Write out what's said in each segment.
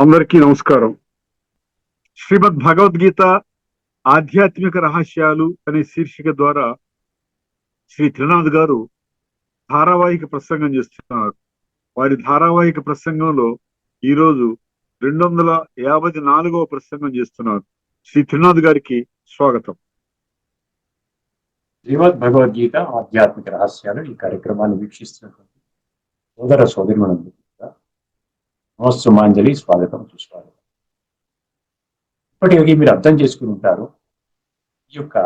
అందరికీ నమస్కారం. శ్రీమద్ భగవద్గీత ఆధ్యాత్మిక రహస్యాలు అనే శీర్షిక ద్వారా శ్రీ త్రినాథ్ గారు ధారావాహిక ప్రసంగం చేస్తున్నారు. వారి ధారావాహిక ప్రసంగంలో ఈరోజు 254వ ప్రసంగం చేస్తున్నారు. శ్రీ త్రినాథ్ గారికి స్వాగతం. శ్రీమద్ భగవద్గీత ఆధ్యాత్మిక రహస్యాలు ఈ కార్యక్రమాన్ని వీక్షిస్తున్నటువంటి సోదర సోదరిమణులకు నమస్సుమాంజలి, స్వాగతం, సుస్వాగతం. ఇప్పటికీ మీరు అర్థం చేసుకుని ఉంటారు, ఈ యొక్క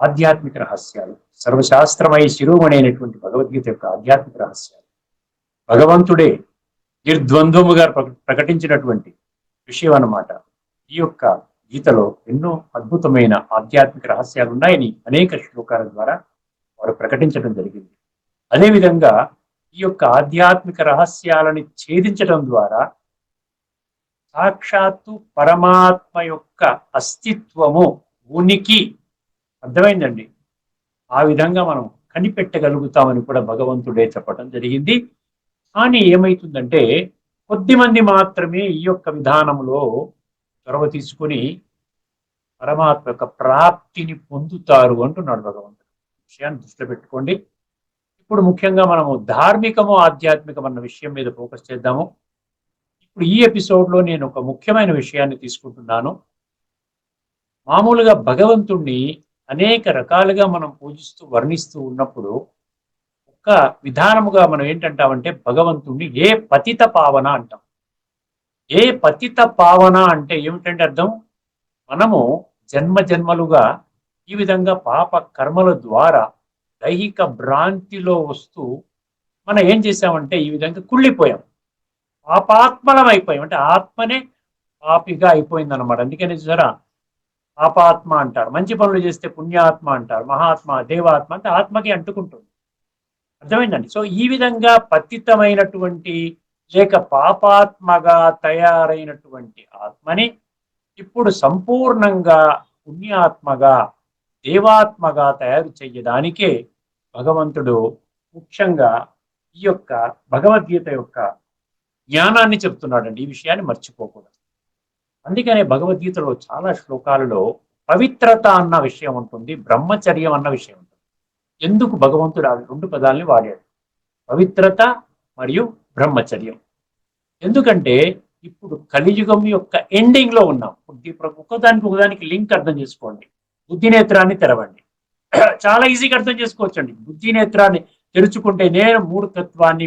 ఆధ్యాత్మిక రహస్యాలు సర్వశాస్త్రమై శిరోమణి అయినటువంటి భగవద్గీత యొక్క ఆధ్యాత్మిక రహస్యాలు భగవంతుడే నిర్ద్వంద్వముగా ప్రకటించినటువంటి విషయం అన్నమాట. ఈ యొక్క గీతలో ఎన్నో అద్భుతమైన ఆధ్యాత్మిక రహస్యాలు ఉన్నాయని అనేక శ్లోకాల ద్వారా వారు ప్రకటించడం జరిగింది. అదేవిధంగా ఈ యొక్క ఆధ్యాత్మిక రహస్యాలని ఛేదించడం ద్వారా సాక్షాత్తు పరమాత్మ యొక్క అస్తిత్వము, ఉనికి అర్థమైందండి. ఆ విధంగా మనం కనిపెట్టగలుగుతామని కూడా భగవంతుడే చెప్పడం జరిగింది. కానీ ఏమైతుందంటే కొద్దిమంది మాత్రమే ఈ యొక్క విధానంలో చొరవ తీసుకుని పరమాత్మ యొక్క ప్రాప్తిని పొందుతారు అంటున్నాడు భగవంతుడు. విషయాన్ని దృష్టిలో పెట్టుకోండి. ఇప్పుడు ముఖ్యంగా మనము ధార్మికము ఆధ్యాత్మికం అన్న విషయం మీద ఫోకస్ చేద్దాము. ఇప్పుడు ఈ ఎపిసోడ్లో నేను ఒక ముఖ్యమైన విషయాన్ని తీసుకుంటున్నాను. మామూలుగా భగవంతుణ్ణి అనేక రకాలుగా మనం పూజిస్తూ వర్ణిస్తూ ఉన్నప్పుడు ఒక విధానముగా మనం ఏంటంటామంటే భగవంతుణ్ణి ఏ పతిత పావన అంటాం. ఏ పతిత పావన అంటే ఏమిటంటే అర్థం, మనము జన్మ జన్మలుగా ఈ విధంగా పాప కర్మల ద్వారా దైహిక భ్రాంతిలో వస్తూ మనం ఏం చేసామంటే ఈ విధంగా కుళ్ళిపోయాం, పాపాత్మలం అయిపోయాం. అంటే ఆత్మనే పాపిగా అయిపోయింది అనమాట. అందుకని చూసారా, పాపాత్మ అంటారు. మంచి పనులు చేస్తే పుణ్యాత్మ అంటారు, మహాత్మ, దేవాత్మ అంటే ఆత్మకి అంటుకుంటుంది. అర్థమైందండి. సో ఈ విధంగా పతితమైనటువంటి లేక పాపాత్మగా తయారైనటువంటి ఆత్మని ఇప్పుడు సంపూర్ణంగా పుణ్యాత్మగా, దేవాత్మగా తయారు చేయడానికే భగవంతుడు ముఖ్యంగా ఈ యొక్క భగవద్గీత యొక్క జ్ఞానాన్ని చెప్తున్నాడండి. ఈ విషయాన్ని మర్చిపోకూడదు. అందుకనే భగవద్గీతలో చాలా శ్లోకాలలో పవిత్రత అన్న విషయం ఉంటుంది, బ్రహ్మచర్యం అన్న విషయం ఉంటుంది. ఎందుకు భగవంతుడు ఆ రెండు పదాలని వాడాడు, పవిత్రత మరియు బ్రహ్మచర్యం? ఎందుకంటే ఇప్పుడు కలియుగం యొక్క ఎండింగ్ లో ఉన్నాం. ఒకదానికి లింక్ అర్థం చేసుకోండి. బుద్ధి నేత్రాన్ని తెరవండి. చాలా ఈజీగా అర్థం చేసుకోవచ్చండి. బుద్ధి నేత్రాన్ని తెరుచుకుంటే నేను మూఢత్వాన్ని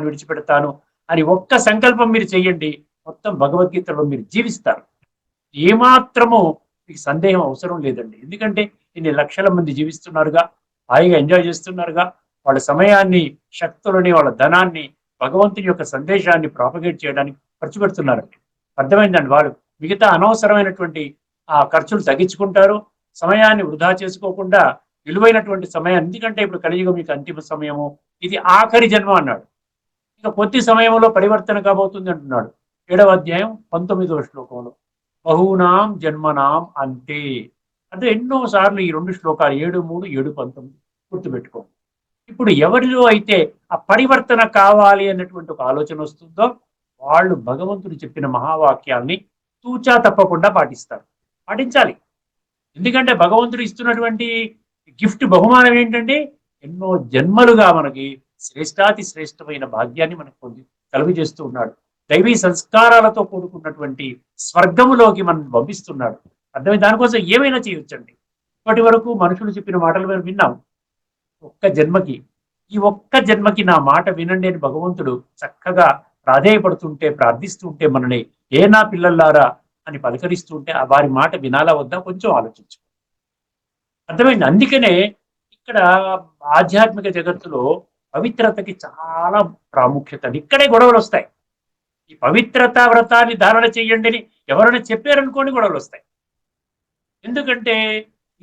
విడిచిపెడతాను అని ఒక్క సంకల్పం మీరు చేయండి, మొత్తం భగవద్గీతలో మీరు జీవిస్తారు. ఏమాత్రము మీకు సందేహం అవసరం లేదండి. ఎందుకంటే ఇన్ని లక్షల మంది జీవిస్తున్నారుగా, హాయిగా ఎంజాయ్ చేస్తున్నారుగా, వాళ్ళ సమయాన్ని, శక్తులని, వాళ్ళ ధనాన్ని భగవంతుని యొక్క సందేశాన్ని ప్రాపగేట్ చేయడానికి ఖర్చు పెడుతున్నారండి. అర్థమైందండి. వాళ్ళు మిగతా అనవసరమైనటువంటి ఆ ఖర్చులు తగ్గించుకుంటారు, సమయాన్ని వృధా చేసుకోకుండా విలువైనటువంటి సమయాన్ని. ఎందుకంటే ఇప్పుడు కలియుగం మీకు అంతిమ సమయము, ఇది ఆఖరి జన్మ అన్నాడు. ఇక కొద్ది సమయంలో పరివర్తన కాబోతుంది అంటున్నాడు. 7వ అధ్యాయం 19వ శ్లోకంలో బహూనాం జన్మనాం అంతే. అంటే ఎన్నో సార్లు ఈ రెండు శ్లోకాలు 7:3, 7:19 గుర్తుపెట్టుకోండి. ఇప్పుడు ఎవరిలో అయితే ఆ పరివర్తన కావాలి అన్నటువంటి ఒక ఆలోచన వస్తుందో వాళ్ళు భగవంతుడు చెప్పిన మహావాక్యాల్ని తూచా తప్పకుండా పాటించాలి. ఎందుకంటే భగవంతుడు ఇస్తున్నటువంటి గిఫ్ట్, బహుమానం ఏంటంటే ఎన్నో జన్మలుగా మనకి శ్రేష్టాతి శ్రేష్టమైన భాగ్యాన్ని మనకు కలుగు చేస్తూ ఉన్నాడు. దైవీ సంస్కారాలతో కూడుకున్నటువంటి స్వర్గములోకి మనం పంపిస్తున్నాడు. అర్థమైంది. దానికోసం ఏమైనా చేయొచ్చండి. ఇప్పటి వరకు మనుషులు చెప్పిన మాటలు మేము విన్నాం. ఈ ఒక్క జన్మకి నా మాట వినండి అని భగవంతుడు చక్కగా ప్రాధేయపడుతుంటే, ప్రార్థిస్తుంటే, మనని ఏ నా పిల్లల్లారా అని పలకరిస్తుంటే ఆ వారి మాట వినాలా వద్దా కొంచెం ఆలోచించు. అర్థమైంది. అందుకనే ఇక్కడ ఆధ్యాత్మిక జగత్తులో పవిత్రతకి చాలా ప్రాముఖ్యత. ఇక్కడే గొడవలు వస్తాయి. ఈ పవిత్రత వ్రతాన్ని ధారణ చెయ్యండి అని ఎవరైనా చెప్పారనుకోండి గొడవలు వస్తాయి. ఎందుకంటే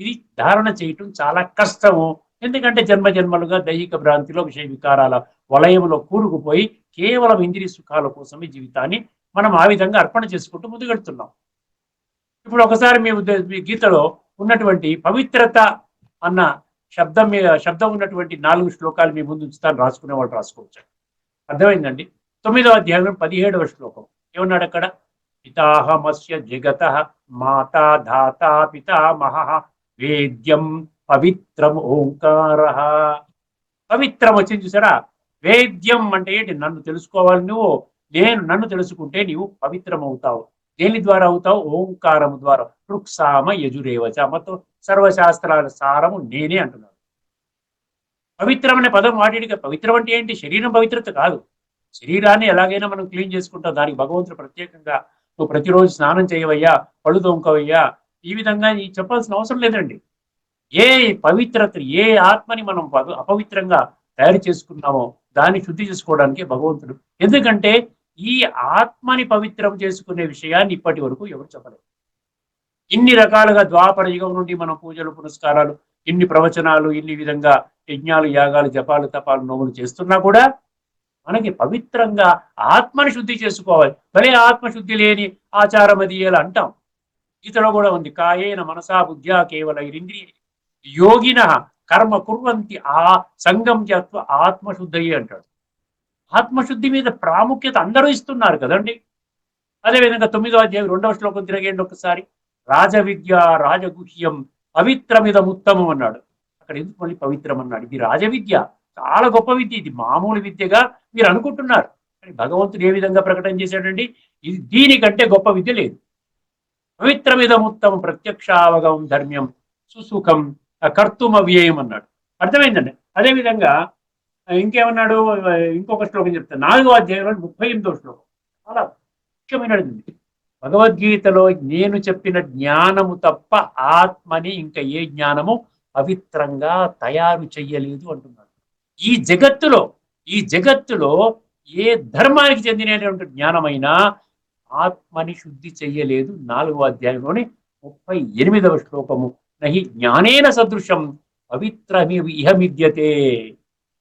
ఇది ధారణ చేయటం చాలా కష్టము. ఎందుకంటే జన్మ జన్మలుగా దైహిక భ్రాంతిలో, విషయ వికారాల వలయంలో కూరుకుపోయి కేవలం ఇంద్రియ సుఖాల కోసమే జీవితాన్ని మనం ఆ విధంగా అర్పణ చేసుకుంటూ ముందుకెడుతున్నాం. ఇప్పుడు ఒకసారి మీ గీతలో ఉన్నటువంటి పవిత్రత అన్న శబ్దం ఉన్నటువంటి 4 శ్లోకాలు మీ ముందు ఉంచుతాను, రాసుకునే వాళ్ళు రాసుకోవచ్చు. అర్థమైందండి. 9వ అధ్యాయం 17వ శ్లోకం ఏమన్నాడు అక్కడ? పితాహమస్య జగతః మాతా ధాతా పితామహః వేద్యం పవిత్రం ఓంకారః. పవిత్రం వచ్చింది చూసారా? వేద్యం అంటే ఏంటి? నన్ను తెలుసుకోవాలి నువ్వు, నేను నన్ను తెలుసుకుంటే నీవు పవిత్రం అవుతావు. దేని ద్వారా అవుతావు? ఓంకారము ద్వారా. రుక్సామ యజురేవచ, మొత్తం సర్వశాస్త్రాల సారము నేనే అంటున్నాను. పవిత్రం అనే పదం వాటిగా. పవిత్రం అంటే ఏంటి? శరీరం పవిత్రత కాదు. శరీరాన్ని ఎలాగైనా మనం క్లీన్ చేసుకుంటాం. దానికి భగవంతుడు ప్రత్యేకంగా నువ్వు ప్రతిరోజు స్నానం చేయవయ్యా, పళ్ళు తోముకోవయ్యా, ఈ విధంగా చెప్పాల్సిన అవసరం లేదండి. ఏ పవిత్రత, ఏ ఆత్మని మనం అపవిత్రంగా తయారు చేసుకున్నామో దాన్ని శుద్ధి చేసుకోవడానికి భగవంతుడు. ఎందుకంటే ఈ ఆత్మని పవిత్రం చేసుకునే విషయాన్ని ఇప్పటి వరకు ఎవరు చెప్పలేదు. ఇన్ని రకాలుగా ద్వాపర యుగం నుండి మనం పూజలు పునస్కారాలు, ఇన్ని ప్రవచనాలు, ఇన్ని విధంగా యజ్ఞాలు యాగాలు జపాలు తపాలు నోములు చేస్తున్నా కూడా మనకి పవిత్రంగా ఆత్మని శుద్ధి చేసుకోవాలి. భలే ఆత్మశుద్ధి లేని ఆచారమదీయాలు అంటాం. గీతలో కూడా ఉంది, కాయేన మనసా బుద్ధ్యా కేవల ఇంద్రియ యోగిన కర్మ కుర్వంతి ఆ సంగం చేత్వ ఆత్మశుద్ధి అంటాడు. ఆత్మశుద్ధి మీద ప్రాముఖ్యత అందరూ ఇస్తున్నారు కదండి. అదేవిధంగా 9వ అధ్యాయం 2వ శ్లోకం తిరగండి ఒకసారి. రాజవిద్య రాజగుహ్యం పవిత్రమిదముత్తమం అన్నాడు. అక్కడ ఎందుకు మళ్ళీ పవిత్రం అన్నాడు? ఇది రాజవిద్య, చాలా గొప్ప విద్య. ఇది మామూలు విద్యగా మీరు అనుకుంటున్నారు, కానీ భగవంతుడు ఏ విధంగా ప్రకటన చేశాడండి? ఇది దీనికంటే గొప్ప విద్య లేదు. పవిత్రమిదముత్తమం ప్రత్యక్షావగం ధర్మ్యం సుసుఖం కర్తుమవ్యయం అన్నాడు. అర్థమైందండి. అదేవిధంగా ఇంకేమన్నాడు? ఇంకొక శ్లోకం చెప్తాను. 4వ అధ్యాయంలో 38వ శ్లోకం చాలా ముఖ్యమైనది. భగవద్గీతలో నేను చెప్పిన జ్ఞానము తప్ప ఆత్మని ఇంకా ఏ జ్ఞానము పవిత్రంగా తయారు చెయ్యలేదు అంటున్నాడు. ఈ జగత్తులో ఏ ధర్మానికి చెందినటువంటి జ్ఞానమైనా ఆత్మని శుద్ధి చెయ్యలేదు. 4వ అధ్యాయంలోని 38వ శ్లోకము. నహి జ్ఞానేన సదృశం పవిత్రమి ఇహ విద్యతే.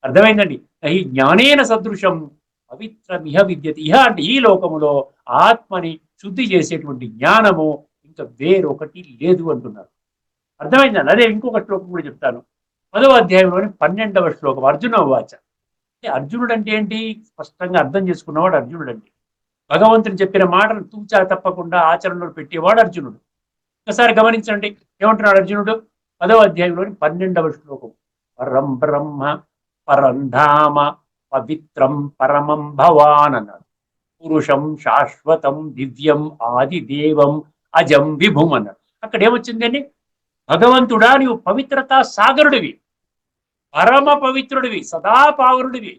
అర్థమైందండి. నహి జ్ఞానేన సదృశం పవిత్రమిహ విద్యతే. ఇహ అంటే ఈ లోకములో ఆత్మని శుద్ధి చేసేటువంటి జ్ఞానము ఇంకా వేరొకటి లేదు అంటున్నారు. అర్థమైందండి. అదే ఇంకొక శ్లోకం కూడా చెప్తాను. 10వ అధ్యాయంలోని 12వ శ్లోకం. అర్జున వాచ. అంటే అర్జునుడు అంటే ఏంటి? స్పష్టంగా అర్థం చేసుకున్నవాడు అర్జునుడు అండి. భగవంతుని చెప్పిన మాటను తూచా తప్పకుండా ఆచరణలో పెట్టేవాడు అర్జునుడు. ఒకసారి గమనించండి ఏమంటున్నాడు అర్జునుడు. 10వ అధ్యాయంలోని 12వ శ్లోకం. పరం బ్రహ్మ పరంధామ పవిత్రం పరమం భవాన్ అన్నాడు. పురుషం శాశ్వతం దివ్యం ఆదిదేవం అజం విభుం అన్నాడు. అక్కడ ఏమొచ్చిందండి? భగవంతుడా, నీవు పవిత్రతా సాగరుడివి, పరమ పవిత్రుడివి, సదా పావనుడివి.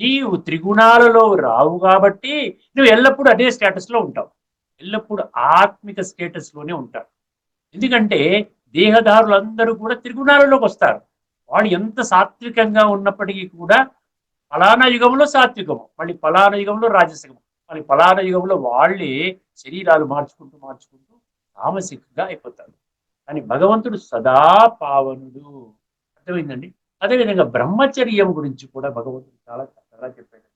నీవు త్రిగుణాలలో రావు కాబట్టి నువ్వు ఎల్లప్పుడూ అదే స్టేటస్ లో ఉంటావు. ఎల్లప్పుడూ ఆత్మిక స్టేటస్ లోనే ఉంటారు. ఎందుకంటే దేహదారులందరూ కూడా త్రిగుణాలలోకి వస్తారు. వాళ్ళు ఎంత సాత్వికంగా ఉన్నప్పటికీ కూడా ఫలానా యుగంలో సాత్వికము, మళ్ళీ ఫలానా యుగంలో రాజసికము, మళ్ళీ ఫలానా యుగంలో వాళ్ళే శరీరాలు మార్చుకుంటూ తామసికంగా అయిపోతారు. కానీ భగవంతుడు సదా పావనుడు. అర్థమైందండి. అదేవిధంగా బ్రహ్మచర్యం గురించి కూడా భగవంతుడు చాలా చక్కగా చెప్పాడు.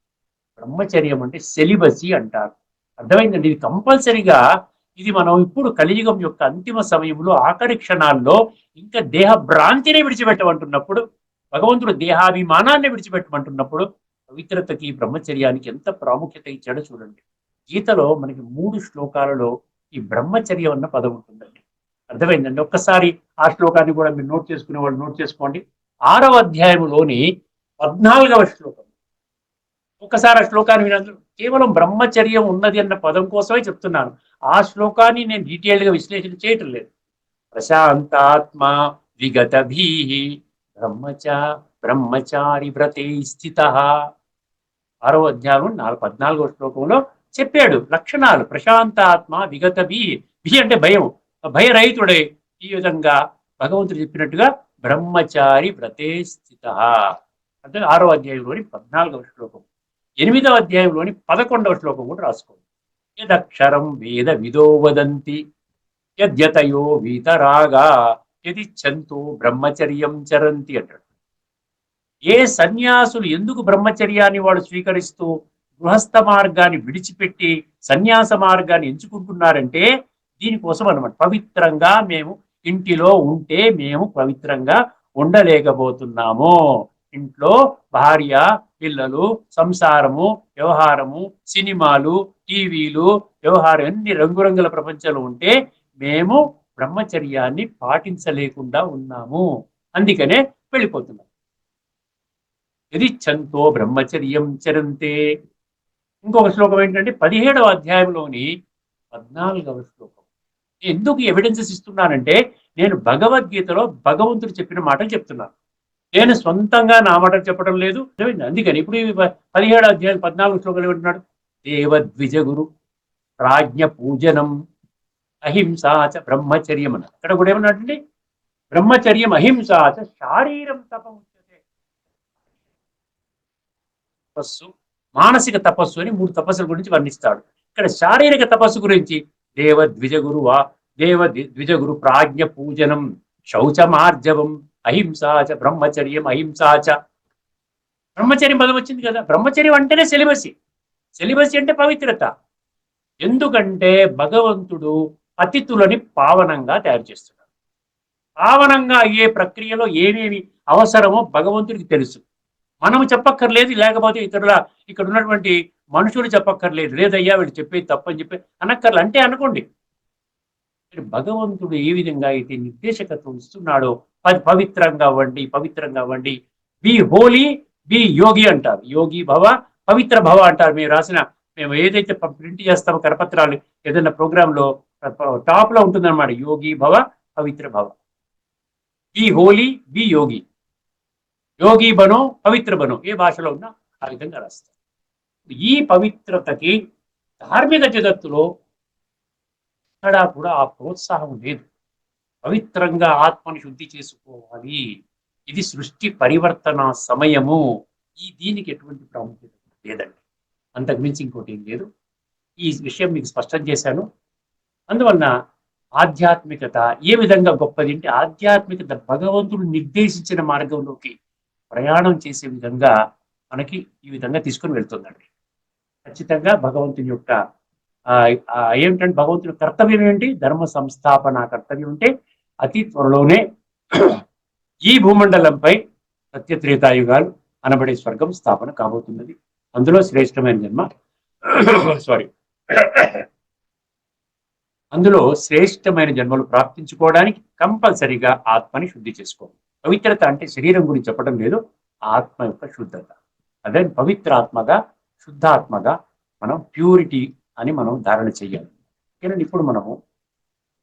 బ్రహ్మచర్యం అంటే సెలిబసీ అంటారు. అర్థమైందండి. ఇది కంపల్సరిగా, ఇది మనం ఇప్పుడు కలియుగం యొక్క అంతిమ సమయంలో ఆఖరి క్షణాల్లో ఇంకా దేహ భ్రాంతిని విడిచిపెట్టమంటున్నప్పుడు, భగవంతుడు దేహాభిమానాన్ని విడిచిపెట్టమంటున్నప్పుడు పవిత్రతకి బ్రహ్మచర్యానికి ఎంత ప్రాముఖ్యత ఇచ్చాడో చూడండి. గీతలో మనకి 3 శ్లోకాలలో ఈ బ్రహ్మచర్యం అన్న పదం ఉంటుందండి. అర్థమైందండి. ఒక్కసారి ఆ శ్లోకాన్ని కూడా మీరు నోట్ చేసుకునే వాళ్ళు నోట్ చేసుకోండి. 6వ అధ్యాయంలోని 14వ శ్లోకం. ఒక్కసారి ఆ శ్లోకాన్ని వినండి. కేవలం బ్రహ్మచర్యం ఉన్నది అన్న పదం కోసమే చెప్తున్నాను. ఆ శ్లోకాన్ని నేను డీటెయిల్ గా విశ్లేషణ చేయటం లేదు. ప్రశాంతాత్మ విగత భీహి బ్రహ్మచారి వ్రతే స్థిత. 6వ అధ్యాయం 14వ శ్లోకంలో చెప్పాడు లక్షణాలు. ప్రశాంతాత్మ విగత భీ అంటే భయం, భయరహితుడే. ఈ విధంగా భగవంతుడు చెప్పినట్టుగా బ్రహ్మచారి వ్రతే స్థిత అంటే 6వ అధ్యాయంలోని 14వ శ్లోకం. 8వ అధ్యాయంలోని 11వ శ్లోకం కూడా రాసుకోండి. యదక్షరం వేద విదో వదంతి యద్యతయో వీతరాగా యదిచ్ఛంతో బ్రహ్మచర్యం చరంతి అంటాడు. ఏ సన్యాసులు ఎందుకు బ్రహ్మచర్యాన్ని వాళ్ళు స్వీకరిస్తూ గృహస్థ మార్గాన్ని విడిచిపెట్టి సన్యాస మార్గాన్ని ఎంచుకుంటున్నారంటే దీనికోసం అన్నమాట. పవిత్రంగా మేము ఇంటిలో ఉంటే మేము పవిత్రంగా ఉండలేకపోతున్నాము. ఇంట్లో భార్య పిల్లలు, సంసారము, వ్యవహారము, సినిమాలు, టీవీలు, వ్యవహారం అన్ని రంగురంగుల ప్రపంచంలో ఉంటే మేము బ్రహ్మచర్యాన్ని పాటించలేకుండా ఉన్నాము. అందుకనే వెళ్ళిపోతున్నాం. ఇది చంతో బ్రహ్మచర్యం చరంతే. ఇంకొక శ్లోకం ఏంటంటే 17వ అధ్యాయంలోని 14వ శ్లోకం. ఎందుకు ఎవిడెన్సెస్ ఇస్తున్నానంటే నేను భగవద్గీతలో భగవంతుడు చెప్పిన మాటలు చెప్తున్నాను. నేను సొంతంగా నా మాటలు చెప్పడం లేదు. అందుకని ఇప్పుడు 17వ అధ్యాయం 14వ శ్లోకంలో ఏమంటున్నాడు? దేవద్విజ గురు ప్రాజ్ఞ పూజనం అహింసాచ బ్రహ్మచర్యం అన్న. అక్కడ కూడా ఏమన్నాడండి? బ్రహ్మచర్యం అహింసాచ శారీరం తపముచ్యతే. తపస్సు, మానసిక తపస్సు అని 3 తపస్సుల గురించి వర్ణిస్తాడు. ఇక్కడ శారీరక తపస్సు గురించి దేవ ద్విజగురు ప్రాజ్ఞ పూజనం శౌచమార్జవం అహింసాచ బ్రహ్మచర్యం అహింసాచ. బ్రహ్మచర్యం పదం వచ్చింది కదా. బ్రహ్మచర్యం అంటేనే సెలిబసి. సెలిబసి అంటే పవిత్రత. ఎందుకంటే భగవంతుడు పతితులని పావనంగా తయారు చేస్తున్నాడు. పావనంగా అయ్యే ప్రక్రియలో ఏమేమి అవసరమో భగవంతుడికి తెలుసు. మనము చెప్పక్కర్లేదు, లేకపోతే ఇక్కడ ఉన్నటువంటి మనుషులు చెప్పక్కర్లేదు. లేదయ్యా వీళ్ళు చెప్పేది తప్పని చెప్పి అనక్కర్లే. అంటే అనుకోండి, భగవంతుడు ఏ విధంగా అయితే నిర్దేశకత్వం ఇస్తున్నాడో పవిత్రంగా అవ్వండి, బి హోలీ, బి యోగి అంటారు. యోగి భవ, పవిత్ర భవ అంటారు. మేము ఏదైతే ప్రింట్ చేస్తామో కరపత్రాలు ఏదైనా ప్రోగ్రామ్ లో టాప్ లో ఉంటుందన్నమాట. యోగి భవ, పవిత్ర భవ. బి హోలీ, బి యోగి. యోగి బనో, పవిత్ర బనో. ఏ భాషలో ఉన్నా ఆ విధంగా రాస్తారు. ఈ పవిత్రతకి ధార్మిక జగత్తులో ఎక్కడా కూడా ఆ ప్రోత్సాహం లేదు. పవిత్రంగా ఆత్మని శుద్ధి చేసుకోవాలి. ఇది సృష్టి పరివర్తన సమయము. దీనికి ఎటువంటి ప్రాముఖ్యత లేదండి. అంతకుమించి ఇంకోటి ఏం లేదు. ఈ విషయం మీకు స్పష్టం చేశాను. అందువలన ఆధ్యాత్మికత ఏ విధంగా గొప్పది అంటే, ఆధ్యాత్మికత భగవంతుడు నిర్దేశించిన మార్గంలోకి ప్రయాణం చేసే విధంగా మనకి ఈ విధంగా తీసుకొని వెళ్తుందండి. ఖచ్చితంగా భగవంతుని యొక్క ఏమిటంటే భగవంతుని కర్తవ్యం ఏంటి? ధర్మ సంస్థాపన కర్తవ్యం ఉంటే అతి త్వరలోనే ఈ భూమండలంపై సత్యత్రేతాయుగాలు అనబడే స్వర్గం స్థాపన కాబోతున్నది. అందులో శ్రేష్టమైన జన్మ అందులో శ్రేష్టమైన జన్మలు ప్రాప్తించుకోవడానికి కంపల్సరిగా ఆత్మని శుద్ధి చేసుకోవాలి. పవిత్రత అంటే శరీరం గురించి చెప్పడం లేదు, ఆత్మ యొక్క శుద్ధత. అదే పవిత్ర ఆత్మగా, శుద్ధాత్మగా మనం ప్యూరిటీ అని మనం ధారణ చేయాలి. కానీ ఇప్పుడు మనము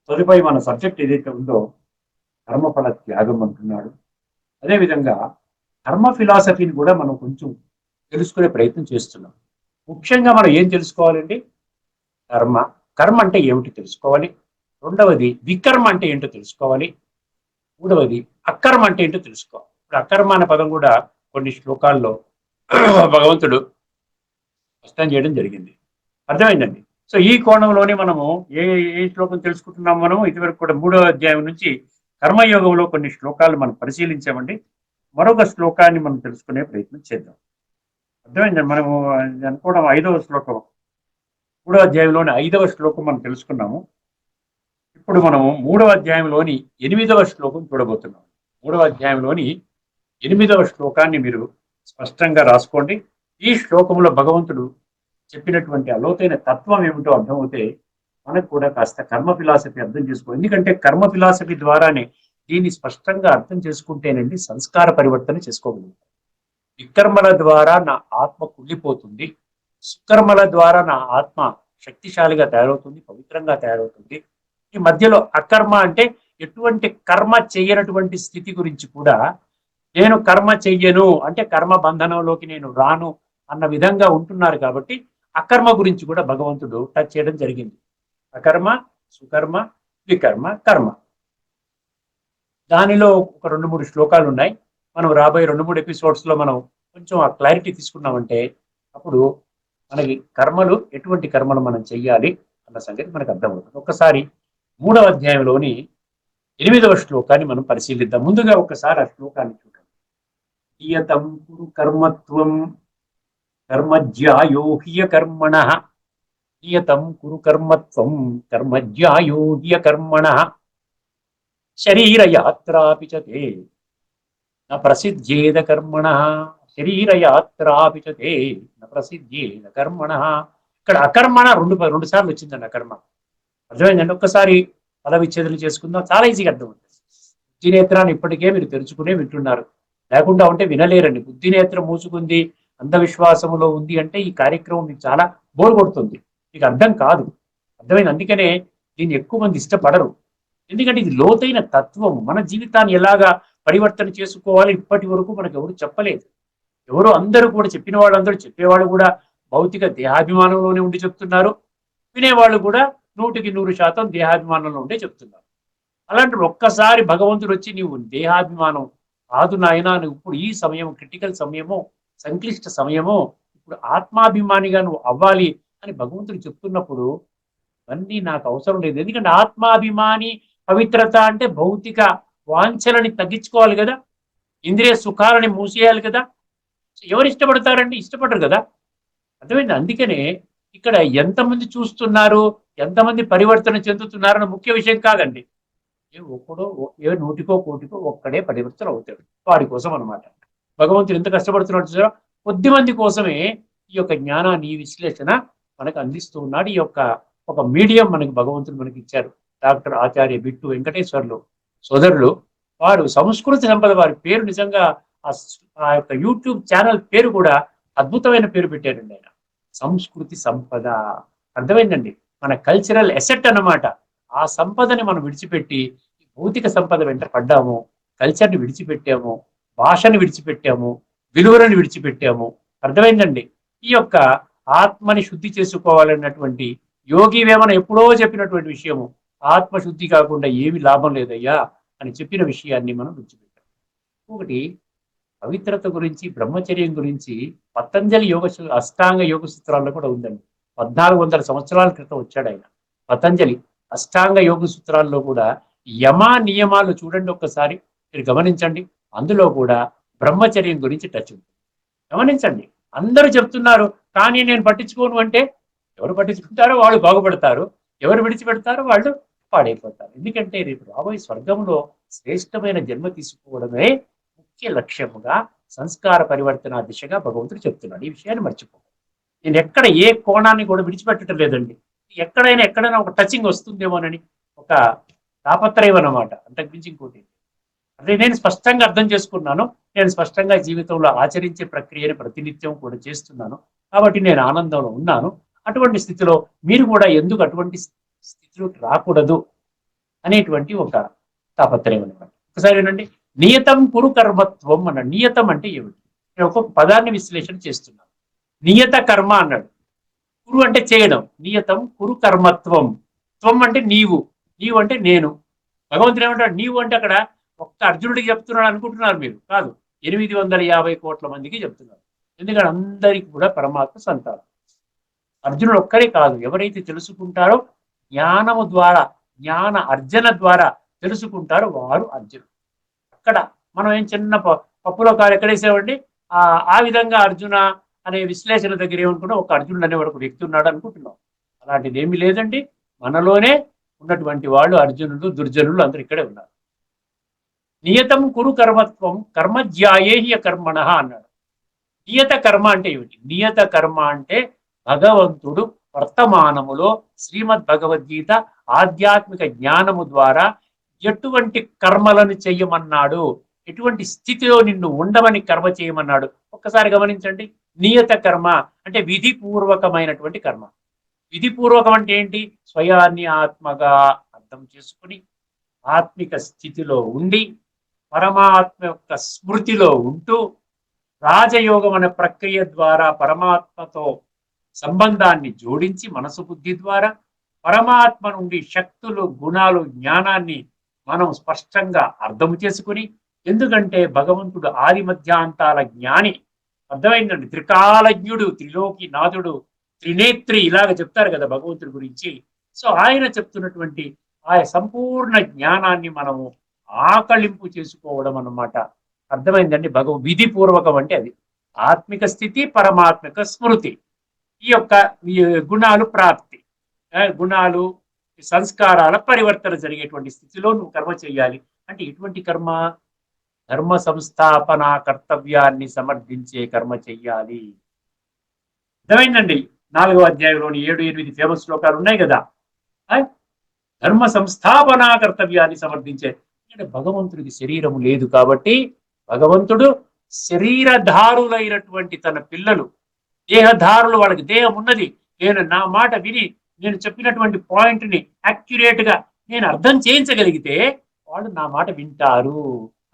తదుపరి మన సబ్జెక్ట్ ఏదైతే ఉందో కర్మఫల త్యాగం అంటున్నాడు. అదేవిధంగా కర్మ ఫిలాసఫీని కూడా మనం కొంచెం తెలుసుకునే ప్రయత్నం చేస్తున్నాం. ముఖ్యంగా మనం ఏం తెలుసుకోవాలండి? కర్మ అంటే ఏమిటి తెలుసుకోవాలి. రెండవది వికర్మ అంటే ఏంటో తెలుసుకోవాలి. మూడవది అకర్మ అంటే ఏంటో తెలుసుకోవాలి. ఇప్పుడు అకర్మ అనే పదం కూడా కొన్ని శ్లోకాల్లో భగవంతుడు స్పష్టం చేయడం జరిగింది. అర్థమైందండి. సో ఈ కోణంలోనే మనము ఏ శ్లోకం తెలుసుకుంటున్నాం? మనం ఇదివరకు కూడా 3వ అధ్యాయం నుంచి కర్మయోగంలో కొన్ని శ్లోకాలు మనం పరిశీలించామండి. మరొక శ్లోకాన్ని మనం తెలుసుకునే ప్రయత్నం చేద్దాం. అర్థమైందండి. మనము అనుకోవడం 5వ శ్లోకం, 3వ అధ్యాయంలోని 5వ శ్లోకం మనం తెలుసుకున్నాము. ఇప్పుడు మనము 3వ అధ్యాయంలోని 8వ శ్లోకం చూడబోతున్నాం. 3వ అధ్యాయంలోని 8వ శ్లోకాన్ని మీరు స్పష్టంగా రాసుకోండి. ఈ శ్లోకంలో భగవంతుడు చెప్పినటువంటి అలోతైన తత్వం ఏమిటో అర్థమవుతే మనకు కూడా కాస్త కర్మ ఫిలాసఫీ అర్థం చేసుకో. ఎందుకంటే కర్మ ఫిలాసఫీ ద్వారానే దీన్ని స్పష్టంగా అర్థం చేసుకుంటేనండి సంస్కార పరివర్తన చేసుకోగలుగుతాం. వికర్మల ద్వారా నా ఆత్మ కుళ్ళిపోతుంది, సుకర్మల ద్వారా నా ఆత్మ శక్తిశాలిగా తయారవుతుంది, పవిత్రంగా తయారవుతుంది. ఈ మధ్యలో అకర్మ అంటే ఎటువంటి కర్మ చేయనటువంటి స్థితి గురించి కూడా నేను కర్మ చెయ్యను అంటే కర్మ బంధనంలోకి నేను రాను అన్న విధంగా ఉంటున్నారు. కాబట్టి అకర్మ గురించి కూడా భగవంతుడు టచ్ చేయడం జరిగింది. అకర్మ, సుకర్మ, వికర్మ, కర్మ. దానిలో ఒక 2-3 శ్లోకాలు ఉన్నాయి. మనం రాబోయే 2-3 ఎపిసోడ్స్ లో మనం కొంచెం ఆ క్లారిటీ తీసుకున్నామంటే అప్పుడు మనకి కర్మలు, ఎటువంటి కర్మలు మనం చెయ్యాలి అన్న సంగతి మనకు అర్థమవుతుంది. ఒక్కసారి 3వ అధ్యాయంలోని 8వ శ్లోకాన్ని మనం పరిశీలిద్దాం. ముందుగా ఒక్కసారి ఆ శ్లోకాన్ని చూడండి. నియతం కురు కర్మత్వం కర్మజ్యాయో హ్యకర్మణః. నియతం కురు కర్మత్వం కర్మజ్యాయో హ్యకర్మణః. శరీరయాత్రాపి చ తే న ప్రసిద్ధ్యేద కర్మణః. శరీరయాత్రాపిచతే న ప్రసిద్ధి కర్మణ. ఇక్కడ అకర్మణ రెండు సార్లు వచ్చిందండి అకర్మ. అర్థమైందండి? ఒక్కసారి పద విచ్ఛేదన చేసుకుందాం, చాలా ఈజీగా అర్థమవుతుంది. బుద్ధి నేత్రాన్ని ఇప్పటికే మీరు తెరుచుకునే వింటున్నారు, లేకుండా ఉంటే వినలేరండి. బుద్ధి నేత్రం మూసుకుంది, అంధవిశ్వాసములో ఉంది అంటే ఈ కార్యక్రమం మీకు చాలా బోర్ కొడుతుంది, మీకు అర్థం కాదు. అర్థమైంది? అందుకనే దీన్ని ఎక్కువ మంది ఇష్టపడరు. ఎందుకంటే ఇది లోతైన తత్వం. మన జీవితాన్ని ఎలాగా పరివర్తన చేసుకోవాలి ఇప్పటి వరకు మనకు ఎవరు చెప్పలేదు. ఎవరు అందరూ కూడా చెప్పిన వాళ్ళందరూ చెప్పేవాళ్ళు కూడా భౌతిక దేహాభిమానంలోనే ఉండి చెప్తున్నారు, వినేవాళ్ళు కూడా 100% దేహాభిమానంలో ఉండే చెప్తున్నారు. అలాంటి ఒక్కసారి భగవంతుడు వచ్చి నీవు దేహాభిమానం కాదు నాయనా, నువ్వు ఇప్పుడు ఈ సమయం క్రిటికల్ సమయమో, సంక్లిష్ట సమయమో, ఇప్పుడు ఆత్మాభిమానిగా నువ్వు అవ్వాలి అని భగవంతుడు చెప్తున్నప్పుడు అన్నీ నాకు అవసరం లేదు. ఎందుకంటే ఆత్మాభిమాని పవిత్రత అంటే భౌతిక వాంఛలని తగ్గించుకోవాలి కదా, ఇంద్రియ సుఖాలని మూసేయాలి కదా. ఎవరు ఇష్టపడతారండి? ఇష్టపడరు కదా. అర్థమైంది? అందుకనే ఇక్కడ ఎంతమంది చూస్తున్నారు, ఎంతమంది పరివర్తన చెందుతున్నారన్న ముఖ్య విషయం కాదండి. ఒక్కడో నూటికో కోటికో ఒక్కడే పరివర్తన అవుతాడు, వాడి కోసం అనమాట. భగవంతుడు ఎంత కష్టపడుతున్నాడు చూసారా, కొద్ది మంది కోసమే ఈ యొక్క జ్ఞానాన్ని, ఈ విశ్లేషణ మనకు అందిస్తూ ఉన్నాడు. ఈ యొక్క ఒక మీడియం మనకి భగవంతుడు మనకి ఇచ్చారు. డాక్టర్ ఆచార్య బిట్టు వెంకటేశ్వర్లు సోదరులు, వారు సంస్కృతి సంపద, వారి పేరు నిజంగా ఆ యొక్క యూట్యూబ్ ఛానల్ పేరు కూడా అద్భుతమైన పేరు పెట్టారండి ఆయన, సంస్కృతి సంపద. అర్థమైందండి? మన కల్చరల్ ఎసెట్ అన్నమాట. ఆ సంపదని మనం విడిచిపెట్టి భౌతిక సంపద వెంట పడ్డాము, కల్చర్ని విడిచిపెట్టాము, భాషని విడిచిపెట్టాము, విలువలను విడిచిపెట్టాము. అర్థమైందండి? ఈ యొక్క ఆత్మని శుద్ధి చేసుకోవాలన్నటువంటి యోగి వేమన ఎప్పుడో చెప్పినటువంటి విషయము, ఆత్మశుద్ధి కాకుండా ఏమి లాభం లేదయ్యా అని చెప్పిన విషయాన్ని మనం విడిచిపెట్టాం. ఒకటి పవిత్రత గురించి, బ్రహ్మచర్యం గురించి పతంజలి అష్టాంగ యోగ సూత్రాల్లో కూడా ఉందండి. 1400 సంవత్సరాల క్రితం వచ్చాడు ఆయన పతంజలి. అష్టాంగ యోగ సూత్రాల్లో కూడా యమ నియమాలు చూడండి ఒక్కసారి, మీరు గమనించండి. అందులో కూడా బ్రహ్మచర్యం గురించి టచ్ ఉంటుంది. గమనించండి, అందరూ చెప్తున్నారు కానీ నేను పట్టించుకోను అంటే, ఎవరు పట్టించుకుంటారో వాళ్ళు బాగుపడతారు, ఎవరు విడిచిపెడతారో వాళ్ళు పాడైపోతారు. ఎందుకంటే రేపు రాబోయే స్వర్గంలో శ్రేష్టమైన జన్మ తీసుకోవడమే ముఖ్య లక్ష్యముగా, సంస్కార పరివర్తన దిశగా భగవంతుడు చెప్తున్నాడు. ఈ విషయాన్ని మర్చిపోవాలి. నేను ఎక్కడ ఏ కోణాన్ని కూడా విడిచిపెట్టడం లేదండి. ఎక్కడైనా ఒక టచింగ్ వస్తుందేమోనని ఒక తాపత్రయం అన్నమాట, అంతకుమించి ఇంకోటి. అదే నేను స్పష్టంగా అర్థం చేసుకున్నాను, నేను స్పష్టంగా జీవితంలో ఆచరించే ప్రక్రియని ప్రతినిత్యం కూడా చేస్తున్నాను, కాబట్టి నేను ఆనందంలో ఉన్నాను. అటువంటి స్థితిలో మీరు కూడా ఎందుకు అటువంటి స్థితిలో రాకూడదు అనేటువంటి ఒక తాపత్రయం అనమాట. ఒకసారి వినండి. నియతం కురు కర్మత్వం అన్నాడు. నియతం అంటే ఏమిటి? నేను ఒక పదాన్ని విశ్లేషణ చేస్తున్నాను. నియత కర్మ అన్నాడు. కురు అంటే చేయడం, నియతం కురు కర్మత్వం. త్వం అంటే నీవు, నీవు అంటే నేను. భగవంతుడు ఏమంటాడు? నీవు అంటే అక్కడ ఒక్క అర్జునుడికి చెప్తున్నాడు అనుకుంటున్నారు మీరు, కాదు, 850 కోట్ల మందికి చెప్తున్నారు. ఎందుకంటే అందరికీ కూడా పరమాత్మ సంతానం. అర్జునుడు ఒక్కరే కాదు, ఎవరైతే తెలుసుకుంటారో జ్ఞానము ద్వారా, జ్ఞాన అర్జన ద్వారా తెలుసుకుంటారో వారు అర్జునుడు. అక్కడ మనం ఏం చిన్న పప్పులో కాలు ఎక్కడేసేవండి, ఆ విధంగా అర్జున అనే విశ్లేషణ దగ్గర ఏమనుకున్నా ఒక అర్జునుడు అనేవాడు ఒక వ్యక్తి ఉన్నాడు అనుకుంటున్నాం. అలాంటిది ఏమీ లేదండి. మనలోనే ఉన్నటువంటి వాళ్ళు అర్జునుడు, దుర్జనులు అందరూ ఇక్కడే ఉన్నారు. నియతం కురు కర్మత్వం కర్మజ్యాయేహ్య కర్మణ అన్నాడు. నియత కర్మ అంటే ఏమిటి? నియత కర్మ అంటే భగవంతుడు వర్తమానములో శ్రీమద్ భగవద్గీత ఆధ్యాత్మిక జ్ఞానము ద్వారా ఎటువంటి కర్మలను చెయ్యమన్నాడు, ఎటువంటి స్థితిలో నిన్ను ఉండమని కర్మ చేయమన్నాడు. ఒక్కసారి గమనించండి. నియత కర్మ అంటే విధిపూర్వకమైనటువంటి కర్మ. విధిపూర్వకం అంటే ఏంటి? స్వయాన్ని ఆత్మగా అర్థం చేసుకుని ఆత్మిక స్థితిలో ఉండి పరమాత్మ యొక్క స్మృతిలో ఉంటూ రాజయోగం అనే ప్రక్రియ ద్వారా పరమాత్మతో సంబంధాన్ని జోడించి మనసు బుద్ధి ద్వారా పరమాత్మ నుండి శక్తులు, గుణాలు, జ్ఞానాన్ని మనం స్పష్టంగా అర్థం చేసుకుని, ఎందుకంటే భగవంతుడు ఆది మధ్యాంతాల జ్ఞాని. అర్థమైందండి? త్రికాలజ్ఞుడు, త్రిలోకి నాథుడు, త్రినేత్రి ఇలాగ చెప్తారు కదా భగవంతుడి గురించి. సో ఆయన చెప్తున్నటువంటి ఆ సంపూర్ణ జ్ఞానాన్ని మనము ఆకళింపు చేసుకోవడం అన్నమాట. అర్థమైందండి? విధిపూర్వకం అంటే అది ఆత్మిక స్థితి, పరమాత్మిక స్మృతి. ఈ యొక్క గుణాలు ప్రాప్తి, గుణాలు సంస్కారాల పరివర్తన జరిగేటువంటి స్థితిలో నువ్వు కర్మ చేయాలి. అంటే ఎటువంటి కర్మ? ధర్మ సంస్థాపన కర్తవ్యాన్ని సమర్థించే కర్మ చెయ్యాలి. అర్థమైందండి? 4వ అధ్యాయంలోని 7, 8 ఫేమస్ శ్లోకాలు ఉన్నాయి కదా. ధర్మ సంస్థాపన కర్తవ్యాన్ని సమర్థించే, అంటే భగవంతుడికి శరీరము లేదు కాబట్టి భగవంతుడు శరీరధారులైనటువంటి తన పిల్లలు, దేహధారులు, వాళ్ళకి దేహం ఉన్నది, నేను నా మాట విని నేను చెప్పినటువంటి పాయింట్ని యాక్యురేట్ గా నేను అర్థం చేయించగలిగితే వాళ్ళు నా మాట వింటారు,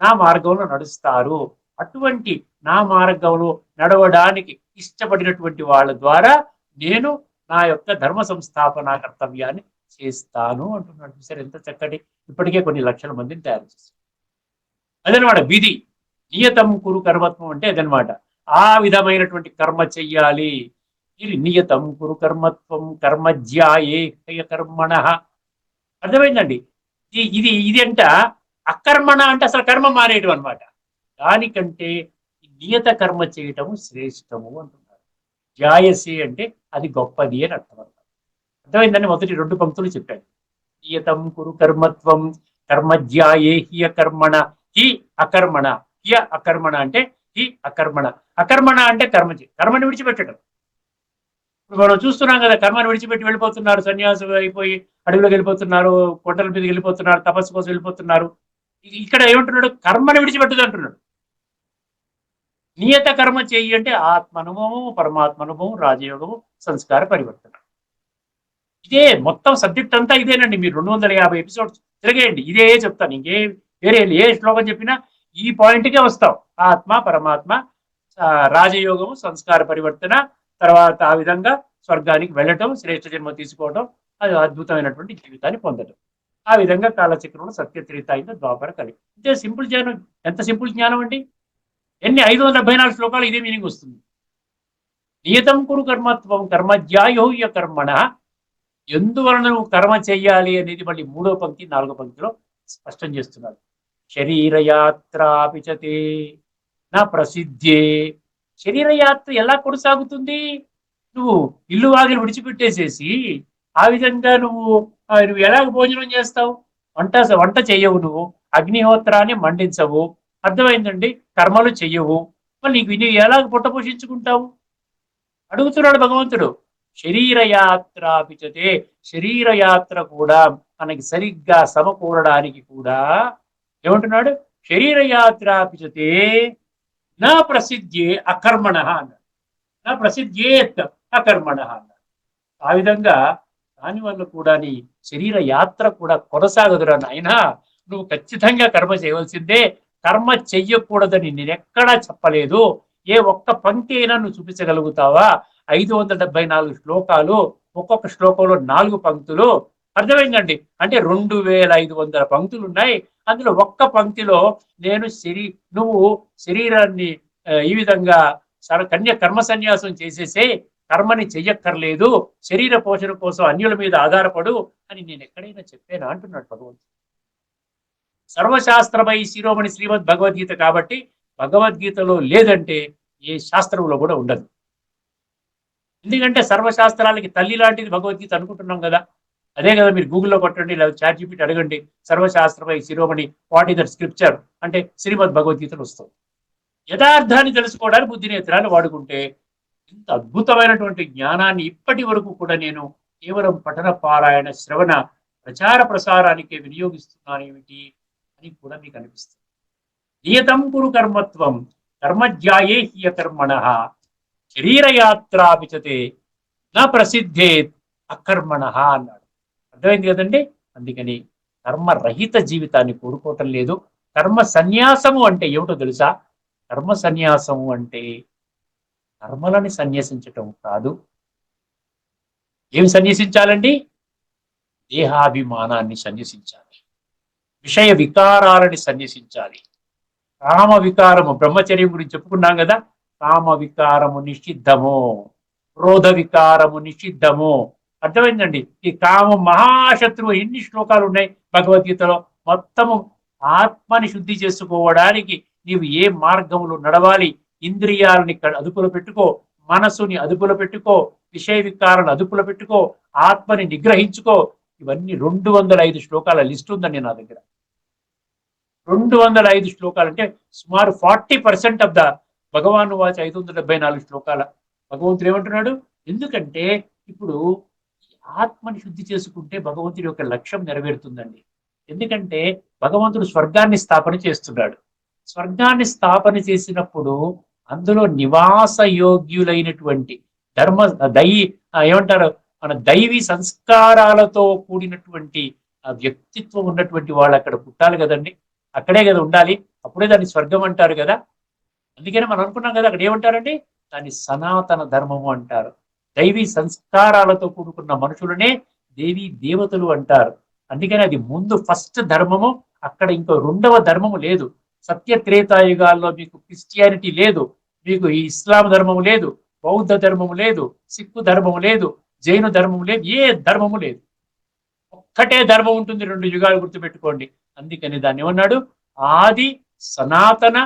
నా మార్గంలో నడుస్తారు. అటువంటి నా మార్గంలో నడవడానికి ఇష్టపడినటువంటి వాళ్ళ ద్వారా నేను నా యొక్క ధర్మ సంస్థాపన కర్తవ్యాన్ని చేస్తాను అంటున్నాడు. సరే, ఎంత చక్కటి, ఇప్పటికే కొన్ని లక్షల మందిని తయారు చేశారు. అదనమాట విధి. నియతం కురు కర్మత్వం అంటే అదనమాట. ఆ విధమైనటువంటి కర్మ చెయ్యాలి. ఇది నియతం కురు కర్మత్వం కర్మజ్యాయే కర్మణ. అర్థమైందండి? ఇది ఇది అంట అకర్మణ అంటే అసలు కర్మ మానేయటం అనమాట. దానికంటే నియత కర్మ చేయటము శ్రేష్టము అంటున్నారు. జాయసి అంటే అది గొప్పది అని అర్థం అన్నమాట. అర్థమైందని మొదటి 2 పంక్తులు చెప్పాడు. నియతం కురు కర్మత్వం కర్మజ్యాయే హ్య కర్మణ హి అకర్మణ. హ్య అకర్మణ అంటే హి అకర్మణ. అకర్మణ అంటే కర్మని విడిచిపెట్టడం. ఇప్పుడు మనం చూస్తున్నాం కదా, కర్మని విడిచిపెట్టి వెళ్ళిపోతున్నారు, సన్యాసం అయిపోయి అడవిలోకి వెళ్ళిపోతున్నారు, కొండల మీదకి వెళ్ళిపోతున్నారు, తపస్సు కోసం వెళ్ళిపోతున్నారు. ఇక్కడ ఏమంటున్నాడు? కర్మని విడిచిపెట్టదు అంటున్నాడు. నియత కర్మ చెయ్యి అంటే ఆత్మనుభవము, పరమాత్మనుభవం, రాజయోగము, సంస్కార పరివర్తన. ఇదే మొత్తం సబ్జెక్ట్ అంతా ఇదేనండి. మీరు 250 ఎపిసోడ్స్ తిరగేయండి, ఇదే చెప్తాను. ఇంకే వేరే ఏ శ్లోకం చెప్పినా ఈ పాయింట్కే వస్తాం. ఆత్మ, పరమాత్మ, రాజయోగము, సంస్కార పరివర్తన, తర్వాత ఆ విధంగా స్వర్గానికి వెళ్ళటం, శ్రేష్ఠ జన్మ తీసుకోవడం, అది అద్భుతమైనటువంటి జీవితాన్ని పొందడం. ఆ విధంగా కాలచక్రంలో సత్యత్రేత అయిన ద్వాపర కలి. ఇంతే సింపుల్ జ్ఞానం. ఎంత సింపుల్ జ్ఞానం అండి! ఎన్ని 574 శ్లోకాలు ఇదే మీనింగ్ వస్తుంది. నియతం కురు కర్మత్వం కర్మజ్యాయో హ్య కర్మణ. ఎందువలన నువ్వు కర్మ చెయ్యాలి అనేది మళ్ళీ 3వ పంక్తి 4వ పంక్తిలో స్పష్టం చేస్తున్నాడు. శరీరయాత్రాపిచతే నా ప్రసిద్ధే. శరీరయాత్ర ఎలా కొనసాగుతుంది? నువ్వు ఇల్లు వాకిలి విడిచిపెట్టేసేసి ఆ విధంగా నువ్వు ఎలాగ భోజనం చేస్తావు? వంట చెయ్యవు, నువ్వు అగ్నిహోత్రాన్ని మండించవు, అర్థమైందండి, కర్మలు చెయ్యవు, మళ్ళీ నీకు ఎలాగ పుట్ట పోషించుకుంటావు? అడుగుతున్నాడు భగవంతుడు. శరీరయాత్రాపిచతే. శరీరయాత్ర కూడా మనకి సరిగ్గా సమకూరడానికి కూడా ఏమంటున్నాడు? శరీరయాత్రాపిచతే నా ప్రసిద్ధే అకర్మణ అన్నాడు. నా ప్రసిద్ధేత్ అకర్మణ అన్నాడు. ఆ విధంగా దానివల్ల కూడా నీ శరీర యాత్ర కూడా కొనసాగదురా నాయన. నువ్వు ఖచ్చితంగా కర్మ చేయవలసిందే. కర్మ చెయ్యకూడదని నేనెక్కడా చెప్పలేదు. ఏ ఒక్క పంక్తి అయినా నువ్వు చూపించగలుగుతావా? 574 శ్లోకాలు, ఒక్కొక్క శ్లోకంలో 4 పంక్తులు. అర్థమైందండి? అంటే 2500 పంక్తులు ఉన్నాయి. అందులో ఒక్క పంక్తిలో నేను నువ్వు శరీరాన్ని ఈ విధంగా కర్మ సన్యాసం చేసేసే, కర్మని చెయ్యక్కర్లేదు, శరీర పోషణ కోసం అన్యుల మీద ఆధారపడు అని నేను ఎక్కడైనా చెప్పానా అంటున్నాడు భగవంతుడు. సర్వశాస్త్రమై శిరోమణి శ్రీమద్ భగవద్గీత కాబట్టి భగవద్గీతలో లేదంటే ఏ శాస్త్రంలో కూడా ఉండదు. ఎందుకంటే సర్వశాస్త్రాలకి తల్లి లాంటిది భగవద్గీత అనుకుంటున్నాం కదా. అదే కదా, మీరు గూగుల్లో కొట్టండి, లేదా ChatGPT అడగండి, సర్వశాస్త్రమై శిరోమణి వాట్ ఈస్ దట్ స్క్రిప్చర్ అంటే శ్రీమద్ భగవద్గీతలు వస్తుంది. యథార్థాన్ని తెలుసుకోవడానికి బుద్ధినేత్రాన్ని వాడుకుంటే ఇంత అద్భుతమైనటువంటి జ్ఞానాన్ని ఇప్పటి వరకు కూడా నేను కేవలం పఠన పారాయణ శ్రవణ ప్రచార ప్రసారానికే వినియోగిస్తున్నానేమిటి అని కూడా మీకు అనిపిస్తుంది. నియతం కురు కర్మత్వం కర్మజ్యాయే హ్య కర్మణ శరీరయాత్రాపిచతే నా ప్రసిద్ధే అకర్మణ అన్నాడు. అర్థమైంది కదండి? అందుకని కర్మరహిత జీవితాన్ని కోరుకోవటం లేదు. కర్మ సన్యాసము అంటే ఏమిటో తెలుసా? కర్మ సన్యాసము అంటే కర్మలని సన్యసించటం కాదు. ఏమి సన్యసించాలండి? దేహాభిమానాన్ని సన్యసించాలి, విషయ వికారాలని సన్యసించాలి. కామ వికారము, బ్రహ్మచర్యం గురించి చెప్పుకున్నాం కదా. కామ వికారము నిషిద్ధము, క్రోధ వికారము నిషిద్ధము. అర్థమైందండి? ఈ కామం మహాశత్రువు. ఎన్ని శ్లోకాలు ఉన్నాయి భగవద్గీతలో. మొత్తము ఆత్మని శుద్ధి చేసుకోవడానికి నీవు ఏ మార్గంలో నడవాలి, ఇంద్రియాలని అదుపులో పెట్టుకో, మనసుని అదుపులో పెట్టుకో, విషయ వికారాలను అదుపులో పెట్టుకో, ఆత్మని నిగ్రహించుకో. ఇవన్నీ 205 శ్లోకాల లిస్ట్ ఉందండి నా దగ్గర. 205 శ్లోకాలు అంటే సుమారు 40% ఆఫ్ ద భగవాన్ వాచ్ 574 శ్లోకాల భగవంతుడు ఏమంటున్నాడు. ఎందుకంటే ఇప్పుడు ఆత్మని శుద్ధి చేసుకుంటే భగవంతుడి యొక్క లక్ష్యం నెరవేరుతుందండి. ఎందుకంటే భగవంతుడు స్వర్గాన్ని స్థాపన చేస్తున్నాడు. స్వర్గాన్ని స్థాపన చేసినప్పుడు అందులో నివాస యోగ్యులైనటువంటి ధర్మ ఏమంటారు మన దైవీ సంస్కారాలతో కూడినటువంటి ఆ వ్యక్తిత్వం ఉన్నటువంటి వాళ్ళు అక్కడ పుట్టాలి కదండి. అక్కడే కదా ఉండాలి. అప్పుడే దాన్ని స్వర్గం అంటారు కదా. అందుకనే మనం అనుకున్నాం కదా, అక్కడ ఏమంటారండి, దాన్ని సనాతన ధర్మము అంటారు. దైవీ సంస్కారాలతో కూడుకున్న మనుషులనే దేవీ దేవతలు అంటారు. అందుకని అది ముందు ఫస్ట్ ధర్మము. అక్కడ ఇంకో రెండవ ధర్మము లేదు. సత్య త్రేతాయుగాల్లో మీకు క్రిస్టియానిటీ లేదు, మీకు ఈ ఇస్లాం ధర్మము లేదు, బౌద్ధ ధర్మము లేదు, సిక్కు ధర్మము లేదు, జైన ధర్మము లేదు, ఏ ధర్మము లేదు. ఒక్కటే ధర్మం ఉంటుంది, 2 యుగాలు గుర్తుపెట్టుకోండి. అందుకని దాన్ని ఏమన్నాడు, ఆది సనాతన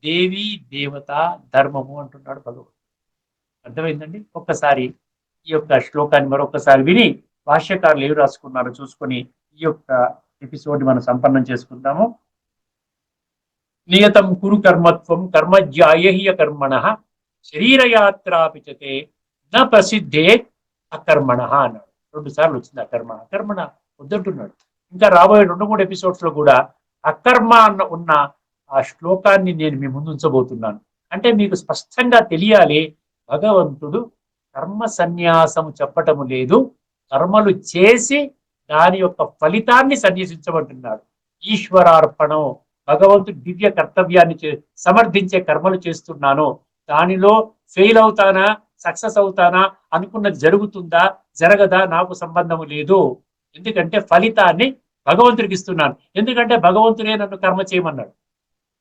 దేవీ దేవత ధర్మము అంటున్నాడు భగవంతుడు. అర్థమైందండి. ఒక్కసారి ఈ యొక్క శ్లోకాన్ని మరొకసారి విని భాష్యకారులు ఏమి రాసుకున్నారో చూసుకొని ఈ యొక్క ఎపిసోడ్ మనం సంపన్నం చేసుకుందాము. నియతం కురు కర్మత్వం కర్మజ్యాయహ్య కర్మణ శరీరయాత్రాపిచతే న ప్రసిద్ధే అకర్మణ అన్నాడు. 2 సార్లు వచ్చింది అకర్మ. అకర్మణ వద్దంటున్నాడు. ఇంకా రాబోయే 2-3 ఎపిసోడ్స్ లో కూడా అకర్మ అన్న ఉన్న ఆ శ్లోకాన్ని నేను మీ ముందు ఉంచబోతున్నాను. అంటే మీకు స్పష్టంగా తెలియాలి, భగవంతుడు కర్మ సన్యాసము చెప్పటము లేదు, కర్మలు చేసి దాని యొక్క ఫలితాన్ని సన్యసించమంటున్నాడు. ఈశ్వరార్పణం, భగవంతుడు దివ్య కర్తవ్యాన్ని సమర్థించే కర్మలు చేస్తున్నాను, దానిలో ఫెయిల్ అవుతానా సక్సెస్ అవుతానా, అనుకున్నది జరుగుతుందా జరగదా నాకు సంబంధము లేదు. ఎందుకంటే ఫలితాన్ని భగవంతుడికి ఇస్తున్నాను. ఎందుకంటే భగవంతుడే నన్ను కర్మ చేయమన్నాడు,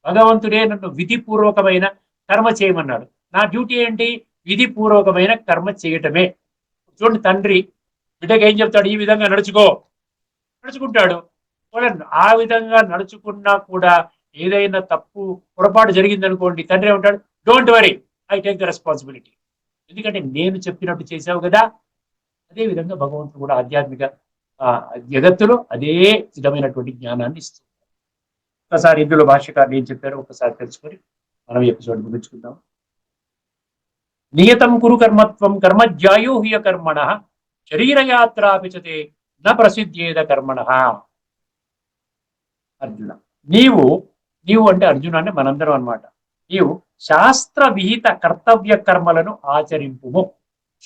భగవంతుడే నన్ను విధిపూర్వకమైన కర్మ చేయమన్నాడు. నా డ్యూటీ ఏంటి, విధిపూర్వకమైన కర్మ చేయటమే. చూడండి, తండ్రి బిడ్డకి ఏం చెప్తాడు, ఈ విధంగా నడుచుకో, నడుచుకుంటాడు. ఆ విధంగా నడుచుకున్నా కూడా ఏదైనా తప్పు పొరపాటు జరిగిందనుకోండి, తండ్రి ఏమంటాడు, don't worry, I take the responsibility. ఎందుకంటే నేను చెప్పినట్టు చేసావు కదా. అదే విధంగా భగవంతుడు కూడా ఆధ్యాత్మిక జగత్తులో అదే విధమైనటువంటి జ్ఞానాన్ని ఇస్తుంది. ఒకసారి ఇందులో భాష్యకారులు ఏం చెప్పారో ఒకసారి తెలుసుకొని మనం ఎపిసోడ్ ముగించుకుందాం. నియతం కురు కర్మత్వం కర్మజ్యాయోహ్య కర్మణ శరీరయాత్రాపిచతే న ప్రసిద్ధేద కర్మణ. అర్జున, నీవు అంటే అర్జున అంటే మనందరం అన్నమాట. నీవు శాస్త్ర విహిత కర్తవ్య కర్మలను ఆచరింపుము.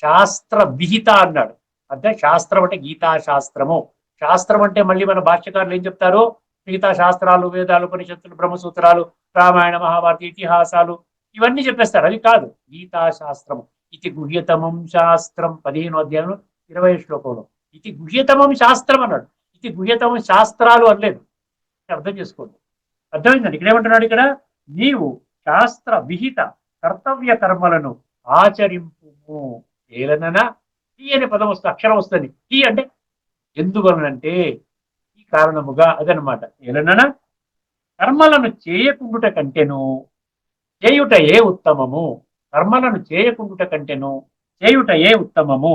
శాస్త్ర విహిత అన్నాడు. అంటే శాస్త్రం అంటే గీతా శాస్త్రము. శాస్త్రం అంటే మళ్ళీ మన భాష్యకారులు ఏం చెప్తారు, మిగతా శాస్త్రాలు, వేదాలు, ఉపనిషత్తులు, బ్రహ్మసూత్రాలు, రామాయణ మహాభారత ఇతిహాసాలు ఇవన్నీ చెప్పేస్తారు. అది కాదు, గీతా శాస్త్రము. ఇది గుహ్యతమం శాస్త్రం 15వ అధ్యాయం 20వ శ్లోకంలో ఇది గుహ్యతమం శాస్త్రం అన్నాడు. ఇది గుహ్యతమం శాస్త్రాలు అనలేదు. అర్థం చేసుకోండి. అర్థమైందండి. ఇక్కడ ఏమంటున్నాడు, ఇక్కడ నీవు శాస్త్ర విహిత కర్తవ్య కర్మలను ఆచరింపు. ఏలననా ఈ అనే పదం వస్తుంది, అక్షరం వస్తుంది. ఈ అంటే ఎందువలనంటే ఈ కారణముగా, అదనమాట. ఏలననా కర్మలను చేయకుండుట కంటేను చేయుటయే ఉత్తమము. కర్మలను చేయకుండుట కంటేను చేయుటయే ఉత్తమము.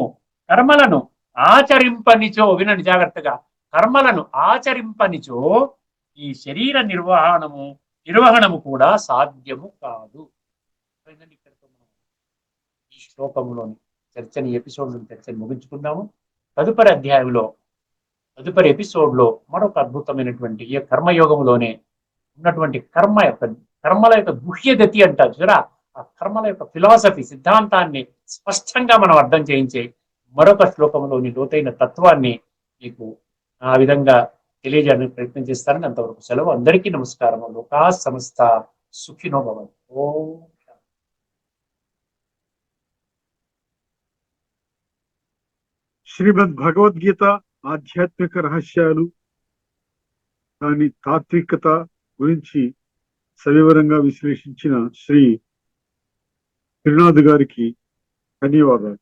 కర్మలను ఆచరింపనిచో, వినండి జాగ్రత్తగా, కర్మలను ఆచరింపనిచో ఈ శరీర నిర్వహణము కూడా సాధ్యము కాదు. ఈ శ్లోకంలోని చర్చని చర్చని ముగించుకుందాము. తదుపరి అధ్యాయంలో తదుపరి ఎపిసోడ్లో మరొక అద్భుతమైనటువంటి ఈ కర్మయోగంలోనే ఉన్నటువంటి కర్మల యొక్క గుహ్యగతి అంటారు చూరా, ఆ కర్మల యొక్క ఫిలాసఫీ సిద్ధాంతాన్ని స్పష్టంగా మనం అర్థం చేయించే మరొక శ్లోకంలోని లోతైన తత్వాన్ని మీకు ఆ విధంగా తెలియజేయడానికి ప్రయత్నం చేస్తారని. అంతవరకు సెలవు. అందరికీ నమస్కారం. లోకా సమస్త సుఖినో భవంతు. ఓం. శ్రీమద్ భగవద్గీత ఆధ్యాత్మిక రహస్యాలు, దాని తాత్వికత గురించి సవివరంగా విశ్లేషించిన శ్రీ త్రినాథ్ గారికి ధన్యవాదాలు.